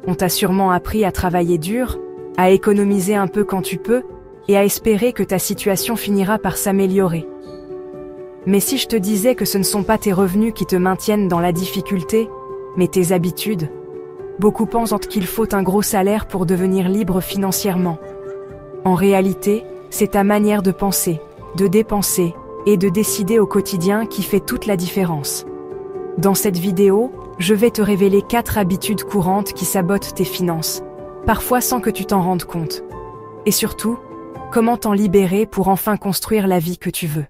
On t'a sûrement appris à travailler dur, à économiser un peu quand tu peux, et à espérer que ta situation finira par s'améliorer. Mais si je te disais que ce ne sont pas tes revenus qui te maintiennent dans la difficulté, mais tes habitudes, beaucoup pensent qu'il faut un gros salaire pour devenir libre financièrement. En réalité, c'est ta manière de penser, de dépenser et de décider au quotidien qui fait toute la différence. Dans cette vidéo, je vais te révéler 4 habitudes courantes qui sabotent tes finances, parfois sans que tu t'en rendes compte. Et surtout, comment t'en libérer pour enfin construire la vie que tu veux.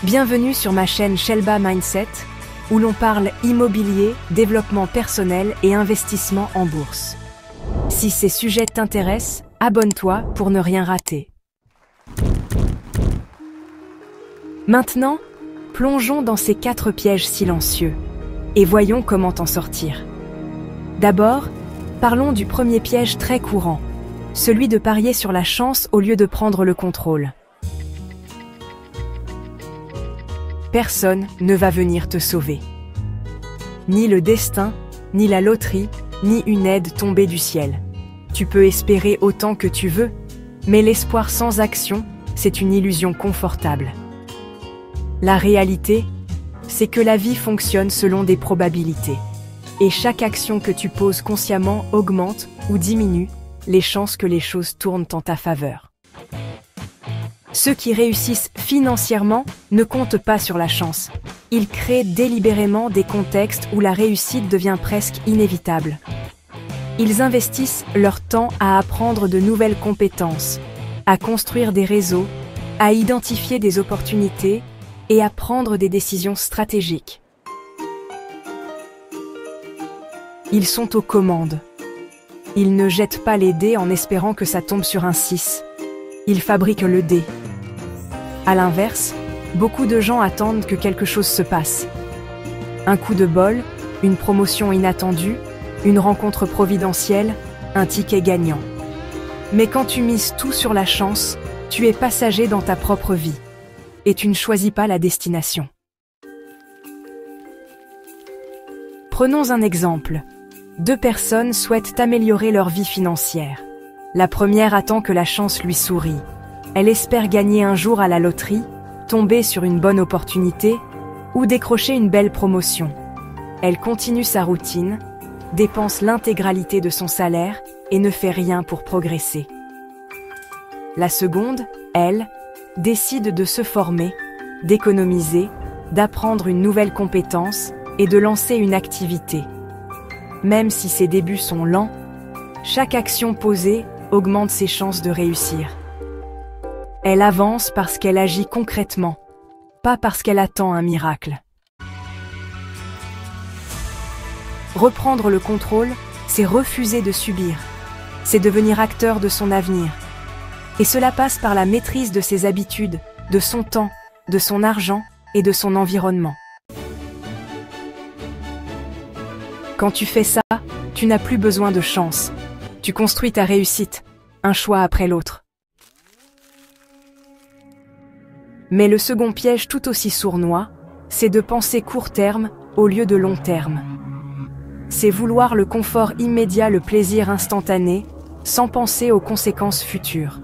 Bienvenue sur ma chaîne Shelba Mindset, où l'on parle immobilier, développement personnel et investissement en bourse. Si ces sujets t'intéressent, abonne-toi pour ne rien rater. Maintenant, plongeons dans ces 4 pièges silencieux et voyons comment t'en sortir. D'abord, parlons du premier piège très courant, celui de parier sur la chance au lieu de prendre le contrôle. Personne ne va venir te sauver. Ni le destin, ni la loterie, ni une aide tombée du ciel. Tu peux espérer autant que tu veux, mais l'espoir sans action, c'est une illusion confortable. La réalité, c'est que la vie fonctionne selon des probabilités. Et chaque action que tu poses consciemment augmente ou diminue les chances que les choses tournent en ta faveur. Ceux qui réussissent financièrement ne comptent pas sur la chance. Ils créent délibérément des contextes où la réussite devient presque inévitable. Ils investissent leur temps à apprendre de nouvelles compétences, à construire des réseaux, à identifier des opportunités et à prendre des décisions stratégiques. Ils sont aux commandes. Ils ne jettent pas les dés en espérant que ça tombe sur un 6. Ils fabriquent le dé. À l'inverse, beaucoup de gens attendent que quelque chose se passe. Un coup de bol, une promotion inattendue, une rencontre providentielle, un ticket gagnant. Mais quand tu mises tout sur la chance, tu es passager dans ta propre vie. Et tu ne choisis pas la destination. Prenons un exemple. 2 personnes souhaitent améliorer leur vie financière. La première attend que la chance lui sourie. Elle espère gagner un jour à la loterie, tomber sur une bonne opportunité ou décrocher une belle promotion. Elle continue sa routine, dépense l'intégralité de son salaire et ne fait rien pour progresser. La seconde, elle, décide de se former, d'économiser, d'apprendre une nouvelle compétence et de lancer une activité. Même si ses débuts sont lents, chaque action posée augmente ses chances de réussir. Elle avance parce qu'elle agit concrètement, pas parce qu'elle attend un miracle. Reprendre le contrôle, c'est refuser de subir. C'est devenir acteur de son avenir. Et cela passe par la maîtrise de ses habitudes, de son temps, de son argent et de son environnement. Quand tu fais ça, tu n'as plus besoin de chance. Tu construis ta réussite, un choix après l'autre. Mais le second piège tout aussi sournois, c'est de penser court terme au lieu de long terme. C'est vouloir le confort immédiat, le plaisir instantané, sans penser aux conséquences futures.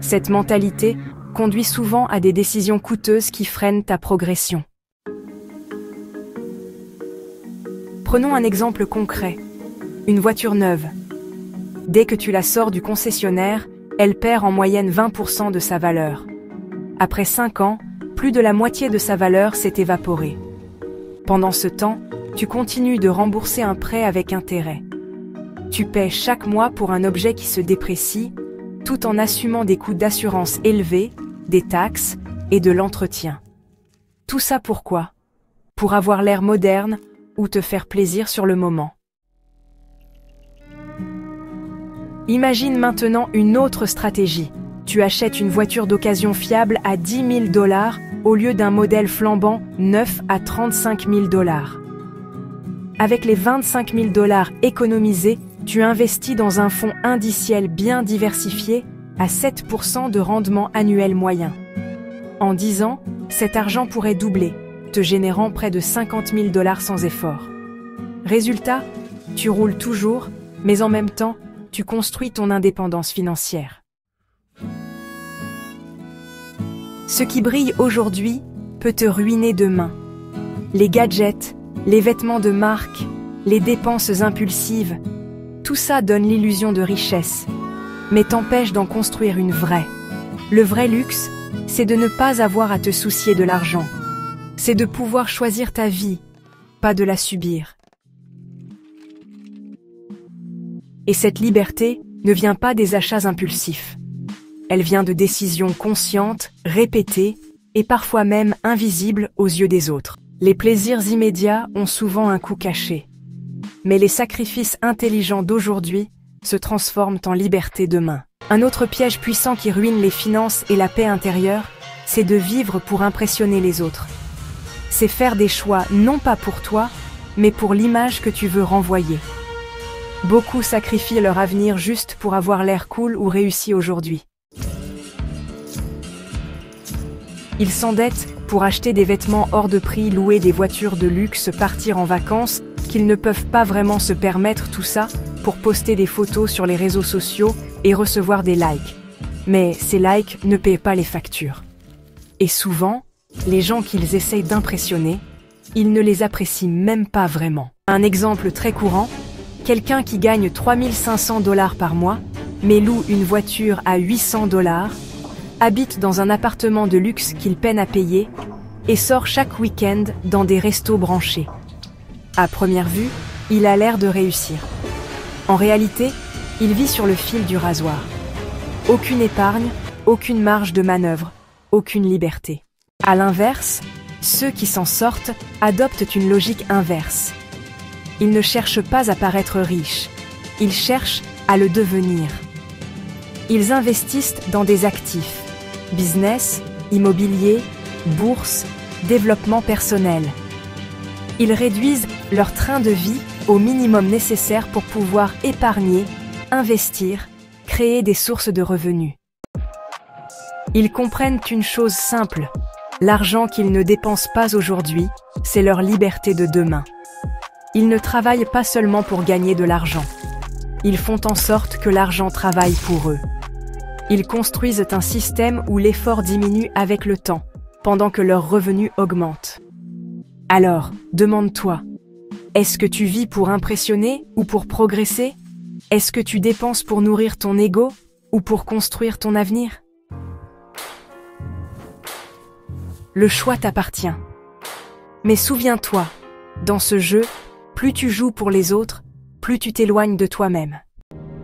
Cette mentalité conduit souvent à des décisions coûteuses qui freinent ta progression. Prenons un exemple concret. Une voiture neuve. Dès que tu la sors du concessionnaire, elle perd en moyenne 20% de sa valeur. Après 5 ans, plus de la moitié de sa valeur s'est évaporée. Pendant ce temps, tu continues de rembourser un prêt avec intérêt. Tu paies chaque mois pour un objet qui se déprécie, tout en assumant des coûts d'assurance élevés, des taxes et de l'entretien. Tout ça pourquoi? Pour avoir l'air moderne ou te faire plaisir sur le moment. Imagine maintenant une autre stratégie. Tu achètes une voiture d'occasion fiable à 10 000 $ au lieu d'un modèle flambant neuf à 35 000 $. Avec les 25 000 $ économisés, tu investis dans un fonds indiciel bien diversifié à 7% de rendement annuel moyen. En 10 ans, cet argent pourrait doubler, te générant près de 50 000 $ sans effort. Résultat, tu roules toujours, mais en même temps, tu construis ton indépendance financière. Ce qui brille aujourd'hui peut te ruiner demain. Les gadgets, les vêtements de marque, les dépenses impulsives, tout ça donne l'illusion de richesse, mais t'empêche d'en construire une vraie. Le vrai luxe, c'est de ne pas avoir à te soucier de l'argent. C'est de pouvoir choisir ta vie, pas de la subir. Et cette liberté ne vient pas des achats impulsifs. Elle vient de décisions conscientes, répétées et parfois même invisibles aux yeux des autres. Les plaisirs immédiats ont souvent un coût caché. Mais les sacrifices intelligents d'aujourd'hui se transforment en liberté demain. Un autre piège puissant qui ruine les finances et la paix intérieure, c'est de vivre pour impressionner les autres. C'est faire des choix non pas pour toi, mais pour l'image que tu veux renvoyer. Beaucoup sacrifient leur avenir juste pour avoir l'air cool ou réussi aujourd'hui. Ils s'endettent pour acheter des vêtements hors de prix, louer des voitures de luxe, partir en vacances, qu'ils ne peuvent pas vraiment se permettre tout ça pour poster des photos sur les réseaux sociaux et recevoir des likes. Mais ces likes ne paient pas les factures. Et souvent, les gens qu'ils essayent d'impressionner, ils ne les apprécient même pas vraiment. Un exemple très courant, quelqu'un qui gagne 3 500 $ par mois, mais loue une voiture à 800 $, habite dans un appartement de luxe qu'il peine à payer et sort chaque week-end dans des restos branchés. À première vue, il a l'air de réussir. En réalité, il vit sur le fil du rasoir. Aucune épargne, aucune marge de manœuvre, aucune liberté. À l'inverse, ceux qui s'en sortent adoptent une logique inverse. Ils ne cherchent pas à paraître riches, ils cherchent à le devenir. Ils investissent dans des actifs, business, immobilier, bourse, développement personnel. Ils réduisent leur train de vie au minimum nécessaire pour pouvoir épargner, investir, créer des sources de revenus. Ils comprennent qu'une chose simple, l'argent qu'ils ne dépensent pas aujourd'hui, c'est leur liberté de demain. Ils ne travaillent pas seulement pour gagner de l'argent. Ils font en sorte que l'argent travaille pour eux. Ils construisent un système où l'effort diminue avec le temps, pendant que leurs revenus augmentent. Alors, demande-toi, est-ce que tu vis pour impressionner ou pour progresser? Est-ce que tu dépenses pour nourrir ton ego ou pour construire ton avenir? Le choix t'appartient. Mais souviens-toi, dans ce jeu, plus tu joues pour les autres, plus tu t'éloignes de toi-même.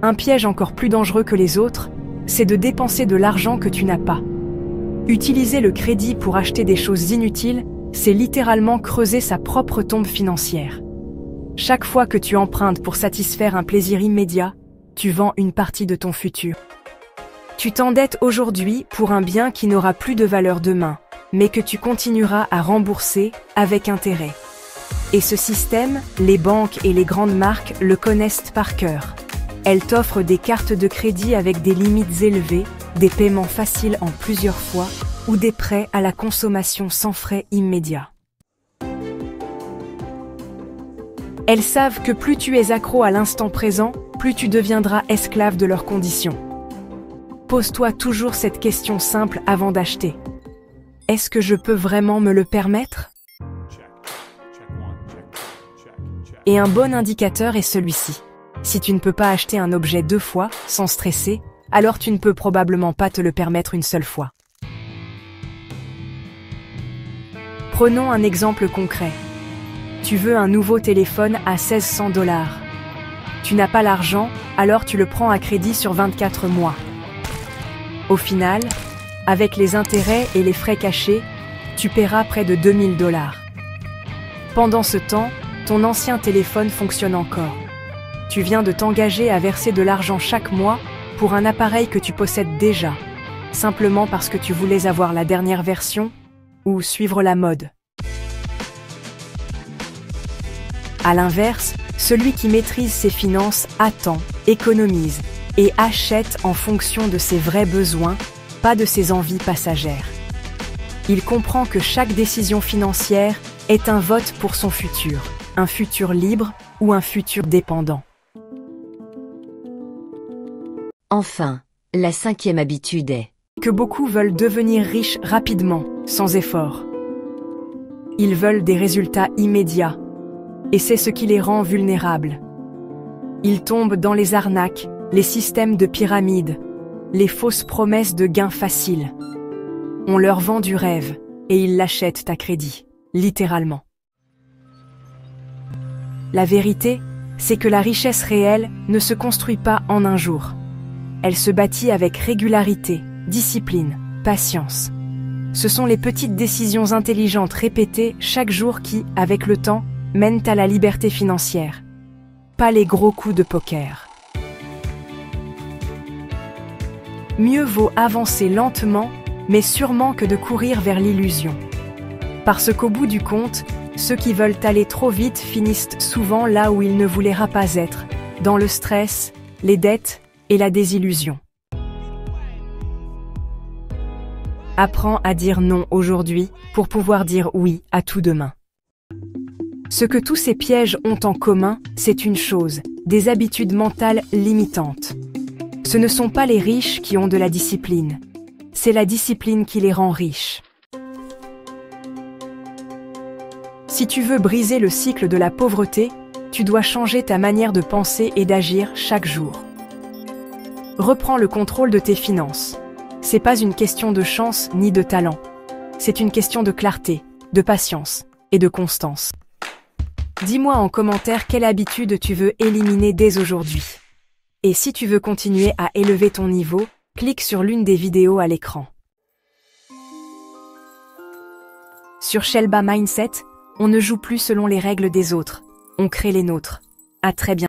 Un piège encore plus dangereux que les autres, c'est de dépenser de l'argent que tu n'as pas. Utiliser le crédit pour acheter des choses inutiles, c'est littéralement creuser sa propre tombe financière. Chaque fois que tu empruntes pour satisfaire un plaisir immédiat, tu vends une partie de ton futur. Tu t'endettes aujourd'hui pour un bien qui n'aura plus de valeur demain, mais que tu continueras à rembourser avec intérêt. Et ce système, les banques et les grandes marques le connaissent par cœur. Elles t'offrent des cartes de crédit avec des limites élevées, des paiements faciles en plusieurs fois ou des prêts à la consommation sans frais immédiats. Elles savent que plus tu es accro à l'instant présent, plus tu deviendras esclave de leurs conditions. Pose-toi toujours cette question simple avant d'acheter. Est-ce que je peux vraiment me le permettre? Et un bon indicateur est celui-ci. Si tu ne peux pas acheter un objet 2 fois, sans stresser, alors tu ne peux probablement pas te le permettre une seule fois. Prenons un exemple concret. Tu veux un nouveau téléphone à 1 600 $. Tu n'as pas l'argent, alors tu le prends à crédit sur 24 mois. Au final, avec les intérêts et les frais cachés, tu paieras près de 2 000 $. Pendant ce temps, ton ancien téléphone fonctionne encore. Tu viens de t'engager à verser de l'argent chaque mois pour un appareil que tu possèdes déjà, simplement parce que tu voulais avoir la dernière version ou suivre la mode. À l'inverse, celui qui maîtrise ses finances attend, économise et achète en fonction de ses vrais besoins, pas de ses envies passagères. Il comprend que chaque décision financière est un vote pour son futur, un futur libre ou un futur dépendant. Enfin, la 5e habitude est Que beaucoup veulent devenir riches rapidement, sans effort. Ils veulent des résultats immédiats, et c'est ce qui les rend vulnérables. Ils tombent dans les arnaques, les systèmes de pyramide, les fausses promesses de gains faciles. On leur vend du rêve, et ils l'achètent à crédit, littéralement. La vérité, c'est que la richesse réelle ne se construit pas en un jour. Elle se bâtit avec régularité, discipline, patience. Ce sont les petites décisions intelligentes répétées chaque jour qui, avec le temps, mènent à la liberté financière. Pas les gros coups de poker. Mieux vaut avancer lentement, mais sûrement que de courir vers l'illusion. Parce qu'au bout du compte, ceux qui veulent aller trop vite finissent souvent là où ils ne voulaient pas être, dans le stress, les dettes et la désillusion. Apprends à dire non aujourd'hui pour pouvoir dire oui à tout demain. Ce que tous ces pièges ont en commun, c'est une chose, des habitudes mentales limitantes. Ce ne sont pas les riches qui ont de la discipline, c'est la discipline qui les rend riches. Si tu veux briser le cycle de la pauvreté, tu dois changer ta manière de penser et d'agir chaque jour. Reprends le contrôle de tes finances. C'est pas une question de chance ni de talent. C'est une question de clarté, de patience et de constance. Dis-moi en commentaire quelle habitude tu veux éliminer dès aujourd'hui. Et si tu veux continuer à élever ton niveau, clique sur l'une des vidéos à l'écran. Sur Shelba Mindset, on ne joue plus selon les règles des autres, on crée les nôtres. À très bientôt.